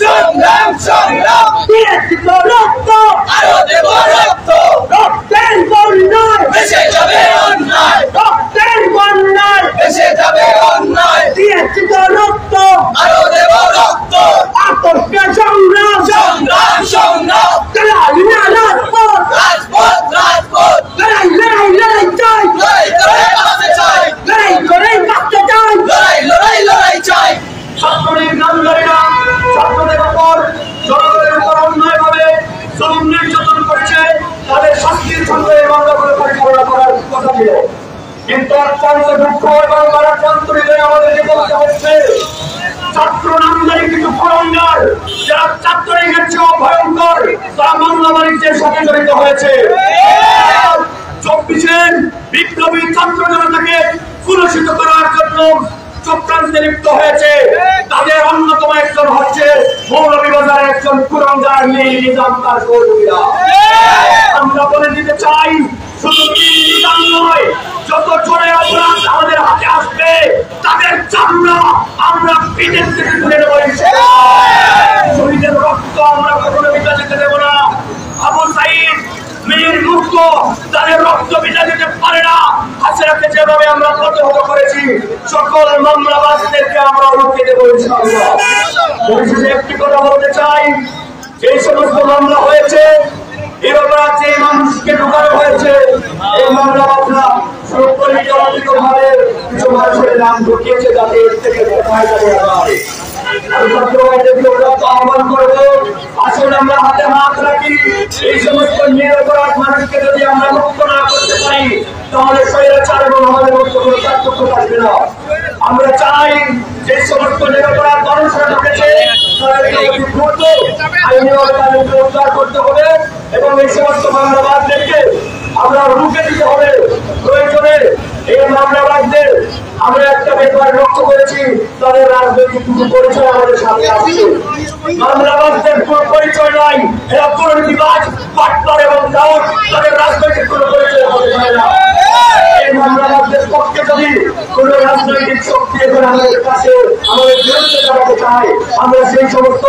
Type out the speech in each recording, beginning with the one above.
সংগ্রাম সংগ্রাম দিয়েছি তো রক্ত আরো দেব রক্ত রক্তের বন্যায় ভেসে যাবে অন্যায় রক্তের বন্যায় ভেসে যাবে অন্যায় দিয়েছি তো রক্ত আরো দেব রক্ত আকর্ষে সংগ্রাম সংগ্রাম সংগ্রাম লড়াই না রাজপথ রাজপথ রাজপথ লড়াই লড়াই লড়াই চাই লড়াই করে বাঁচতে চাই লড়াই করে বাঁচতে চাই লড়াই লড়াই লড়াই চাই ছাত্রলীগ নামধারীরা ছাত্রদের উপর জনগণের উপর অন্যায়ভাবে জুলুম নির্যাতন করেছে তাদের শাস্তির সঙ্গে এই মামলাগুলো পরিচালনা করার কথা ছিল কিন্তু অত্যন্ত দুঃখ এবং মারাত্মক হৃদয়ে আমাদেরকে বলতে হচ্ছে ছাত্র নামধারী কিছু ফরঙ্গার যারা ছাত্রলীগের চেয়েও ভয়ঙ্কর তারা মামলা বাণিজ্যের সাথে জড়িত হয়েছে 24-এর বিপ্লবী ছাত্র জনতাকে কুলসিত করার জন্য চক্রান্তে লিপ্ত হয়েছে তাদের অন্যতম একজন হচ্ছে মৌলভীবাজারের একজন কুরঙ্গার নিজাম তার কর্মীরা আমরা বলে দিতে চাই শুধু নিজাম নয় যত জোরে অপরাধ আমাদের হাতে আসবে তাদের চামড়া আমরা পিঠের থেকে তুলে নেব শহীদের রক্ত আমরা কখনো বিটা যেতে দেব না আবু সাইদ মেয়ের মুক্ত তাদের রক্ত বিটা যেতে পারে না হাসিনাকে যেভাবে আমরা প্রতিহত করেছি সকল মামলাবাজদেরকে আমরা রুখে দেবো ইনশাআল্লাহ পরিশেষে একটি কথা বলতে চাই এই সমস্ত মামলা হয়েছে এর অপরাধ যে মানুষকে ঢোকানো হয়েছে এই মামলাবাজরা সুপরিকল্পিতভাবে কিছু মানুষের নাম ঢুকিয়েছে যাতে এর থেকে ফায়দা নেওয়া যায় আহ্বান করবো আসলে আমরা হাতে হাত রাখি এই সমস্ত নিরপরাধ মানুষকে যদি আমরা মুক্ত না করতে পারি তাহলে স্বৈরাচার এবং আমাদের মধ্যে কোনো পার্থক্য থাকবে না আমরা চাই যে সমস্ত নিরপরাধ মানুষরা ঢুকেছে তাদেরকে অতি দ্রুত আইনি আদালতে গ্রেফতার করতে হবে এবং এই সমস্ত মামলাবাজদেরকে আমরা রুখে দিতে হবে প্রয়োজনে এই মামলাবাজদের আমরা একটা ব্যাপার লক্ষ্য করেছি তাদের রাজনৈতিক কিছু পরিচয় আমাদের সামনে আসছে মামলাবাজদের কোনো পরিচয় নাই এরা দুর্নীতিবাজ পাটনার এবং দাউদ তাদের রাজনৈতিক কোনো পরিচয় হতে পারে না এই মামলাবাজদের পক্ষে যদি কোনো রাজনৈতিক শক্তি এখন আমাদের কাছে আমাদের বিরুদ্ধে দাঁড়াতে চায় আমরা সেই সমস্ত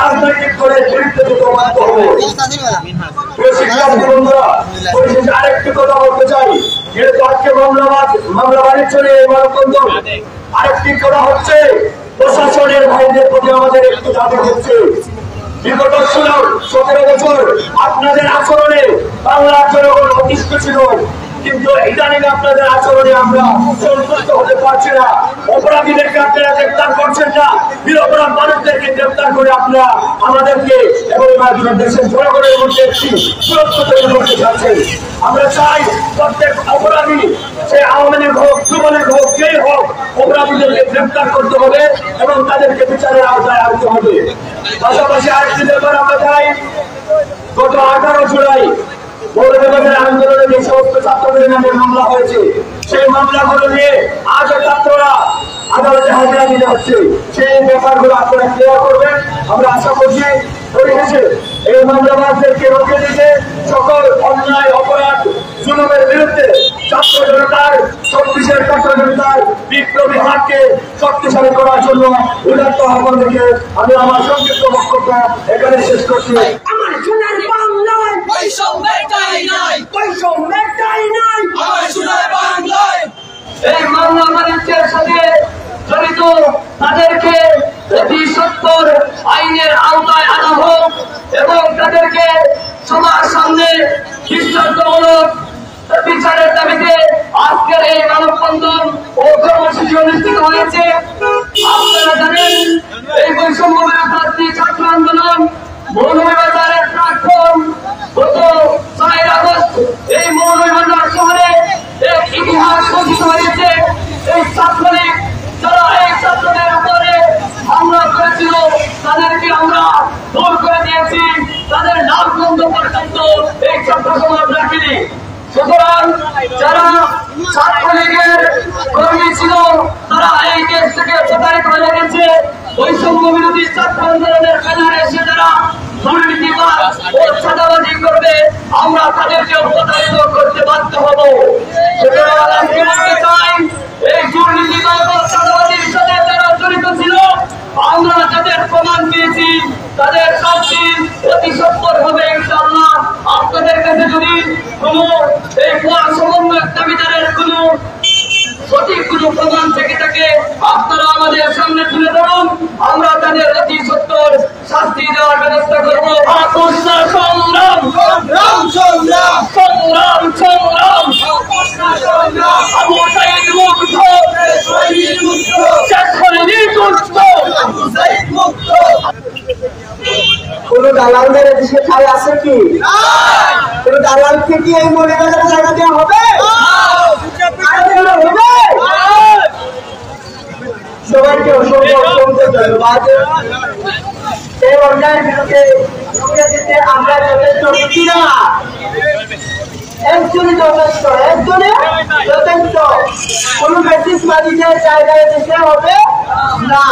রাজনৈতিক দলের বিরুদ্ধে যেতে বাধ্য হবো শিক্ষার্থী বন্ধুরা পরিশেষে আরেকটি কথা বলতে চাই যেহেতু আজকে মামলা বাণিজ্য নিয়ে মানববন্ধন আরেকটি করা হচ্ছে প্রশাসনের ভাইদের প্রতি আমাদের একটু দাবি হচ্ছে বিগত 17 বছর আপনাদের আচরণে বাংলার জনগণ অতিষ্ঠ ছিল কিন্তু ইদানিং আপনাদের আচরণে আমরা সন্তুষ্ট হতে পারছি না অপরাধীদেরকে আপনারা গ্রেফতার করছেন না নিরপরাধ মানুষদেরকে গ্রেফতার করে আপনারা আমাদেরকে এবং দেশের জনগণের মধ্যে একটি সুরক্ষা তৈরি করতে চাচ্ছেন আমরা চাই প্রত্যেক অপরাধী সে আওয়ামী লীগ হোক যুবলীগ হোক যেই হোক অপরাধীদেরকে গ্রেফতার করতে হবে এবং তাদেরকে বিচারের আওতায় আনতে হবে পাশাপাশি আরেকটি ব্যাপার আমরা চাই গত 18 জুলাই মৌলভীবাজার আন্দোলনে যে সমস্ত ছাত্রদের নামে মামলা হয়েছে সেই মামলাগুলো নিয়ে আজও ছাত্ররা আদালতে হাজিরা দিতে হচ্ছে সেই ব্যাপারগুলো আপনারা ক্লিয়ার করবেন আমরা আশা করছি পরিশেষে এই মামলাবাজদেরকে রুখে দিতে সকল অন্যায় অপরাধ জুলুমের বিরুদ্ধে ছাত্র জনতার 24-এর ছাত্র জনতার বিপ্লবী হাতকে শক্তিশালী করার জন্য উদাত্ত আহ্বান রেখে আমি আমার সংক্ষিপ্ত বক্তব্য এখানে শেষ করছি আমার সোনার বাংলায় বৈষম্যের ঠাঁই নাই বৈষম্যের ঠাঁই নাই আমার সোনার বাংলায় এই মামলা বাণিজ্যের সাথে জড়িত তাদেরকে অতি সত্তর আইনের আওতায় আনা হোক এবং তাদেরকে সবার সামনে দৃষ্টান্তমূলক বিচারের দাবিতে আজকের এই মানববন্ধন ও কর্মসূচি অনুষ্ঠিত হয়েছে আপনারা জানেন এই বৈষম্য বিরোধী ছাত্র আন্দোলন মৌলভীবাজারের প্ল্যাটফর্ম গত 4 আগস্ট এই মৌলভীবাজার শহরে এক ইতিহাস রচিত হয়েছে এই ছাত্রলীগ যারা এই ছাত্রদের উপরে হামলা করেছিল তাদেরকে আমরা দূর করে দিয়েছি তাদের নাম বন্ধ পর্যন্ত এই ছাত্র সমাজ রাখিনি সুতরাং যারা ছাত্রলীগের কর্মী ছিল তারা এই দেশ থেকে প্রতারিত হয়ে গেছে বৈষম্য বিরোধী ছাত্র আন্দোলনের ব্যানারে এসে যারা দুর্নীতিবাদ ও চাঁদাবাজি করবে আমরা তাদেরকে প্রতারিত করতে বাধ্য হব সুতরাং আমি বলতে চাই এই দুর্নীতিবাদ ও চাঁদাবাজির সাথে যারা জড়িত ছিল আমরা যাদের প্রমাণ পেয়েছি কোন এই সমন্বয় দাবিদারের কোন সঠিক কোন প্রমাণ থেকে থাকে আপনারা আমাদের সামনে তুলে ধরুন, আমরা তাদের অতি সত্তর শাস্তি দেওয়ার ব্যবস্থা করবো। সংগ্রাম সংগ্রাম সংগ্রাম সংগ্রাম সংগ্রাম আবু সাইদ মুক্ত, কোন দালালদের দেশে ঠাই আছে কি? কোন দালালকে কি এই মৌলভীবাজারে জায়গা দেওয়া হবে? সবাইকে অসংখ্য ধন্যবাদ। এই অন্যায়ের বিরুদ্ধে রুখে দিতে আমরা যথেষ্ট খুশি না, একজনই যথেষ্ট, একজনে যথেষ্ট। কোন ব্যাটিসবাদীদের জায়গায় দিতে হবে না।